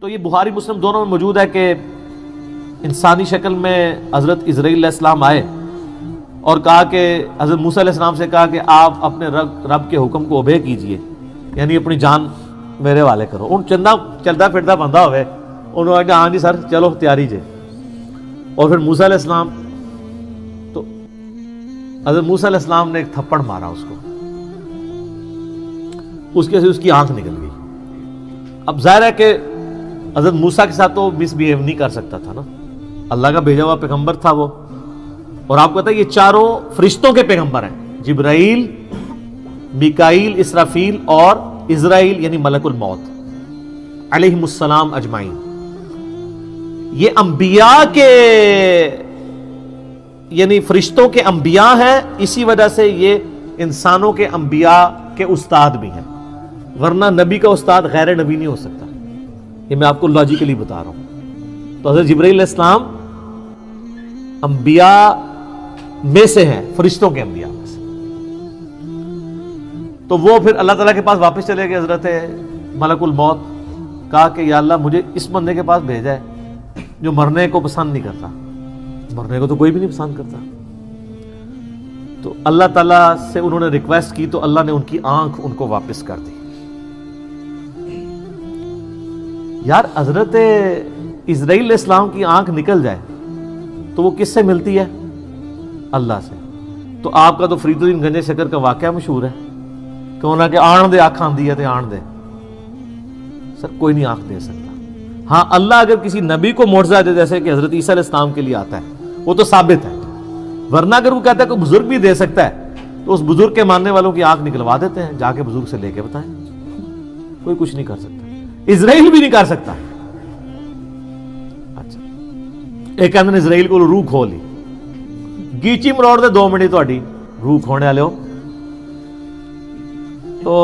تو یہ بخاری مسلم دونوں میں موجود ہے کہ انسانی شکل میں حضرت اسرائیل علیہ السلام آئے اور کہا کہ حضرت موسیٰ علیہ السلام سے کہا کہ آپ اپنے رب کے حکم کو اوبے کیجئے، یعنی اپنی جان میرے والے کرو. ان چندہ چلتا پھرتا بندہ ہوئے، انہوں نے کہا ہاں جی سر چلو تیاری جے. اور پھر موسیٰ علیہ السلام، تو حضرت موسیٰ علیہ السلام نے ایک تھپڑ مارا اس کو، اس کی آنکھ نکل گئی. اب ظاہر ہے کہ حضرت موسیٰ کے ساتھ تو مس بیہیو نہیں کر سکتا تھا نا، اللہ کا بھیجا ہوا پیغمبر تھا وہ. اور آپ کو پتہ ہے یہ چاروں فرشتوں کے پیغمبر ہیں، جبرائیل، میکائیل، اسرافیل اور اسرائیل یعنی ملک الموت علیہم السلام اجمعین. یہ انبیاء کے یعنی فرشتوں کے انبیاء ہیں، اسی وجہ سے یہ انسانوں کے انبیاء کے استاد بھی ہیں، ورنہ نبی کا استاد غیر نبی نہیں ہو سکتا. یہ میں آپ کو لاجیکلی بتا رہا ہوں. تو حضرت جبرائیل علیہ السلام انبیاء میں سے ہیں، فرشتوں کے انبیاء میں سے. تو وہ پھر اللہ تعالیٰ کے پاس واپس چلے گئے. حضرت ملک الموت کہا کہ یا اللہ مجھے اس بندے کے پاس بھیجا ہے جو مرنے کو پسند نہیں کرتا. مرنے کو تو کوئی بھی نہیں پسند کرتا. تو اللہ تعالیٰ سے انہوں نے ریکویسٹ کی تو اللہ نے ان کی آنکھ ان کو واپس کر دی. یار حضرت اسرائیل علیہ السلام کی آنکھ نکل جائے تو وہ کس سے ملتی ہے؟ اللہ سے. تو آپ کا تو فرید الدین گنج شکر کا واقعہ مشہور ہے کہ انہوں نے کہ آن دے آنکھ آندی ہے تو آن دے. سر کوئی نہیں آنکھ دے سکتا. ہاں اللہ اگر کسی نبی کو معجزہ دے جیسے کہ حضرت عیسیٰ علیہ السلام کے لیے آتا ہے وہ تو ثابت ہے، ورنہ اگر وہ کہتا ہے کہ بزرگ بھی دے سکتا ہے تو اس بزرگ کے ماننے والوں کی آنکھ نکلوا دیتے ہیں، جا کے بزرگ سے لے کے بتائیں. کوئی کچھ نہیں کر سکتا، اسرائیل بھی نہیں کر سکتا. اچھا ایک کہتے ہیں اسرائیل کو روح کھو لی، گیچی مروڑ دے 2 منٹ تہاڈی روح کھونے والے ہو. تو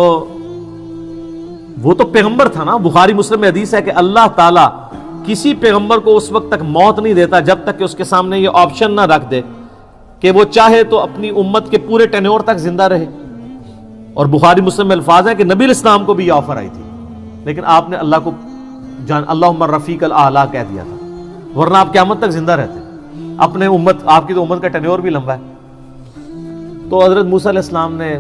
وہ تو پیغمبر تھا نا. بخاری مسلم میں حدیث ہے کہ اللہ تعالیٰ کسی پیغمبر کو اس وقت تک موت نہیں دیتا جب تک کہ اس کے سامنے یہ آپشن نہ رکھ دے کہ وہ چاہے تو اپنی امت کے پورے ٹینیور تک زندہ رہے. اور بخاری مسلم میں الفاظ ہیں کہ نبی علیہ السلام کو بھی یہ آفر آئی تھی، لیکن آپ نے اللہ کو اللہم رفیق الاعلیٰ کہہ دیا تھا، ورنہ آپ قیامت تک زندہ رہتے. اپنے امت، آپ کی تو امت کا ٹینیور بھی لمبا ہے. تو حضرت موسیٰ علیہ السلام نے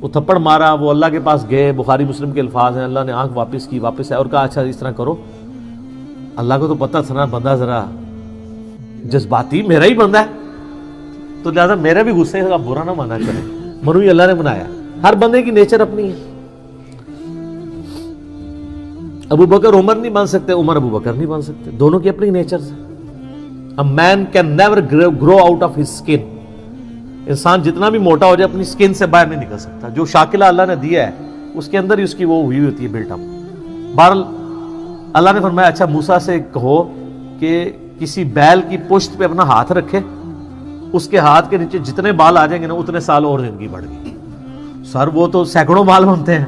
وہ تھپڑ مارا، وہ اللہ کے پاس گئے. بخاری مسلم کے الفاظ ہیں اللہ نے آنکھ واپس کی، واپس ہے اور کہا اچھا اس طرح کرو. اللہ کو تو پتہ تھا نا بندہ ذرا جذباتی میرا ہی بندہ ہے، تو لہٰذا میرا بھی غصے کا برا نہ مانا چلے. منو ہی اللہ نے بنایا، ہر بندے کی نیچر اپنی ہے. ابو بکر عمر نہیں بن سکتے، عمر ابو بکر نہیں بن سکتے، دونوں کی اپنی نیچر ہے. A man can never grow out of his skin. انسان جتنا بھی موٹا ہو جائے اپنی سکن سے باہر نہیں نکل سکتا. جو شاکلہ اللہ نے دیا ہے اس کے اندر ہی اس کی وہ ہوئی ہوتی ہے بلٹ اپ. بہرحال اللہ نے فرمایا اچھا موسیٰ سے کہو کہ کسی بیل کی پشت پہ اپنا ہاتھ رکھے، اس کے ہاتھ کے نیچے جتنے بال آ جائیں گے نا اتنے سال اور زندگی بڑھ گئی. سر وہ تو سینکڑوں بال بنتے ہیں.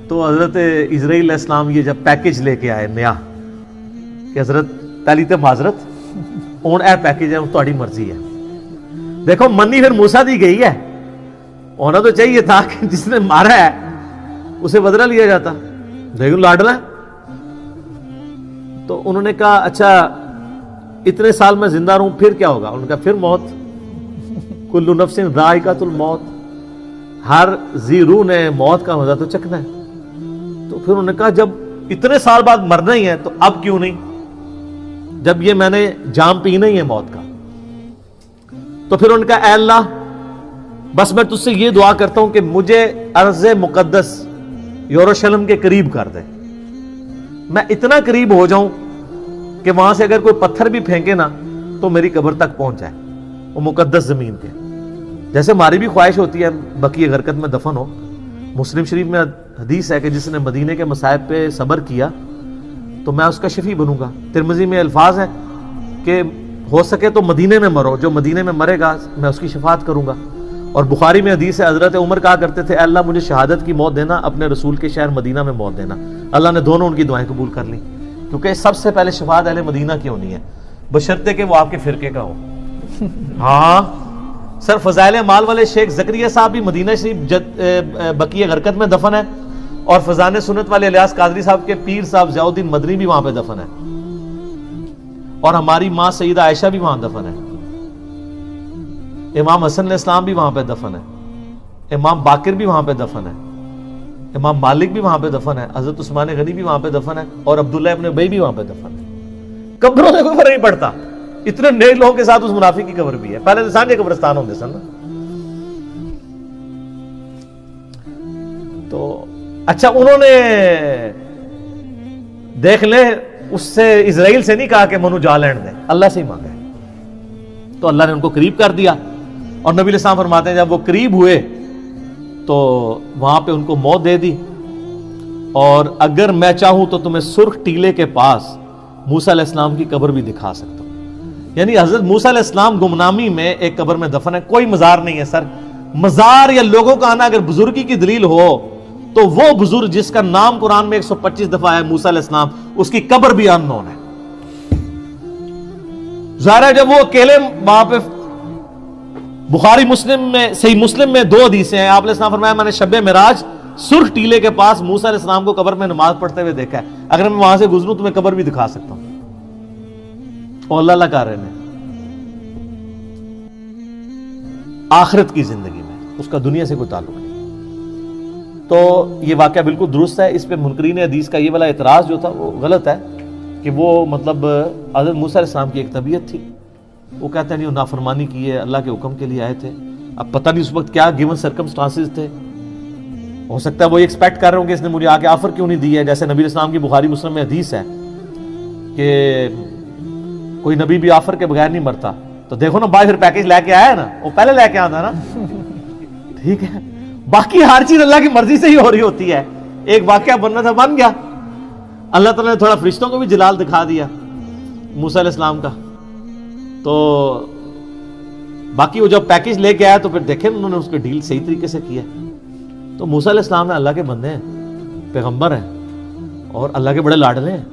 تو حضرت اسرائیل علیہ السلام یہ جب پیکج لے کے آئے نیا کہ حضرت پہلی تو معذرت ہوں اے پیکج ہے تہاڈی مرضی ہے. دیکھو منی پھر موسیٰ دی گئی ہے، ہونا تو چاہیے تھا کہ جس نے مارا ہے اسے بدلہ لیا جاتا، لیکن لاڈلا ہے. تو انہوں نے کہا اچھا اتنے سال میں زندہ رہوں پھر کیا ہوگا؟ انہوں نے کہا پھر موت. کل نفس ذائقۃ الموت، ہر ذی روح نے موت کا مزہ تو چکھنا ہے. تو پھر انہوں نے کہا جب اتنے سال بعد مرنا ہی ہے تو اب کیوں نہیں، جب یہ میں نے جام پینا ہی ہے موت کا. تو پھر انہوں نے کہا اے اللہ بس میں تجھ سے یہ دعا کرتا ہوں کہ مجھے ارض مقدس یروشلم کے قریب کر دے، میں اتنا قریب ہو جاؤں کہ وہاں سے اگر کوئی پتھر بھی پھینکے نا تو میری قبر تک پہنچ جائے، وہ مقدس زمین کے. جیسے ہماری بھی خواہش ہوتی ہے بقیع غرقد میں دفن ہو. مسلم شریف میں حدیث ہے کہ جس نے مدینے کے مصائب پہ صبر کیا تو میں اس کا شفیع بنوں گا. ترمذی میں الفاظ ہیں کہ ہو سکے تو مدینے میں مرو، جو مدینے میں مرے گا میں اس کی شفاعت کروں گا. اور بخاری میں حدیث ہے حضرت عمر کہا کرتے تھے اے اللہ مجھے شہادت کی موت دینا، اپنے رسول کے شہر مدینہ میں موت دینا. اللہ نے دونوں ان کی دعائیں قبول کر لیں، کیونکہ سب سے پہلے شفاعت اہل مدینہ کی ہونی ہے، بشرطے کہ وہ آپ کے فرقے کا ہو. ہاں سر فضائل اعمال والے شیخ زکریا صاحب بھی مدینہ شریف بقیع غرقد میں دفن ہے، اور فضان سنت والے الیاس قادری صاحب کے پیر صاحب ضیاء الدین مدنی بھی وہاں پہ دفن ہے، اور ہماری ماں سیدہ عائشہ بھی وہاں دفن ہے، امام حسن علیہ السلام بھی وہاں پہ دفن ہے، امام باقر بھی وہاں پہ دفن ہے، امام مالک بھی وہاں پہ دفن ہے، حضرت عثمان غنی بھی وہاں پہ دفن ہے، اور عبداللہ ابن ابی بھی وہاں پہ دفن ہے۔ قبروں سے کوئی فرق نہیں پڑتا، اتنے نیک لوگوں کے ساتھ اس منافق کی قبر بھی ہے۔ پہلے تو سانجے قبرستان ہوتے سن نا۔ تو اچھا انہوں نے دیکھ لے اس سے اسرائیل سے نہیں کہا کہ منو جا لین دے، اللہ سے ہی مانگا ہے، تو اللہ نے ان کو قریب کر دیا۔ اور نبی علیہ السلام فرماتے ہیں جب وہ قریب ہوئے تو وہاں پہ ان کو موت دے دی، اور اگر میں چاہوں تو تمہیں سرخ ٹیلے کے پاس موسیٰ علیہ السلام کی قبر بھی دکھا سکتا ہوں۔ یعنی حضرت موسیٰ علیہ السلام گمنامی میں ایک قبر میں دفن ہے، کوئی مزار نہیں ہے سر۔ مزار یا لوگوں کا آنا اگر بزرگی کی دلیل ہو تو وہ بزرگ جس کا نام قرآن میں 125 دفعہ ہے موسیٰ علیہ السلام، اس کی قبر بھی ان نون ہے۔ ظاہر ہے جب وہ اکیلے وہاں پہ، بخاری مسلم میں، صحیح مسلم میں 2 حدیثیں ہیں، آپ علیہ السلام فرمایا میں نے شب معراج سرخ ٹیلے کے پاس موسیٰ علیہ السلام کو قبر میں نماز پڑھتے ہوئے دیکھا ہے، اگر میں وہاں سے گزروں تو میں قبر بھی دکھا سکتا ہوں۔ اور اللہ کہہ رہے ہیں آخرت کی زندگی میں اس کا دنیا سے کوئی تعلق نہیں۔ تو یہ واقعہ بالکل درست ہے، اس پہ منکرین حدیث کا یہ والا اعتراض جو تھا وہ غلط ہے کہ وہ مطلب حضرت موسیٰ علیہ السلام کی ایک طبیعت تھی، وہ کہتے ہیں نہیں وہ نافرمانی کی ہے، اللہ کے حکم کے لیے آئے تھے۔ اب پتہ نہیں اس وقت کیا گیون سرکمسٹانسز تھے، ہو سکتا ہے وہ ایکسپیکٹ کر رہے ہوں کہ اس نے مجھے آگے آفر کیوں نہیں دی ہے، جیسے نبی علیہ السلام کی بخاری مسلم میں حدیث ہے کہ کوئی نبی بھی آفر کے بغیر نہیں مرتا۔ تو دیکھو نا بھائی پھر پیکیج لے کے آیا ہے نا، وہ پہلے لے کے آتا نا، ٹھیک ہے۔ باقی ہر چیز اللہ کی مرضی سے ہی ہو رہی ہوتی ہے، ایک واقعہ بننا تھا بن گیا، اللہ تعالیٰ نے تھوڑا فرشتوں کو بھی جلال دکھا دیا موسیٰ علیہ السلام کا۔ تو باقی وہ جب پیکیج لے کے آیا تو پھر دیکھیں انہوں نے اس کے ڈیل صحیح طریقے سے کیا۔ تو موسیٰ علیہ السلام اللہ کے بندے ہیں، پیغمبر ہیں، اور اللہ کے بڑے لاڈلے ہیں۔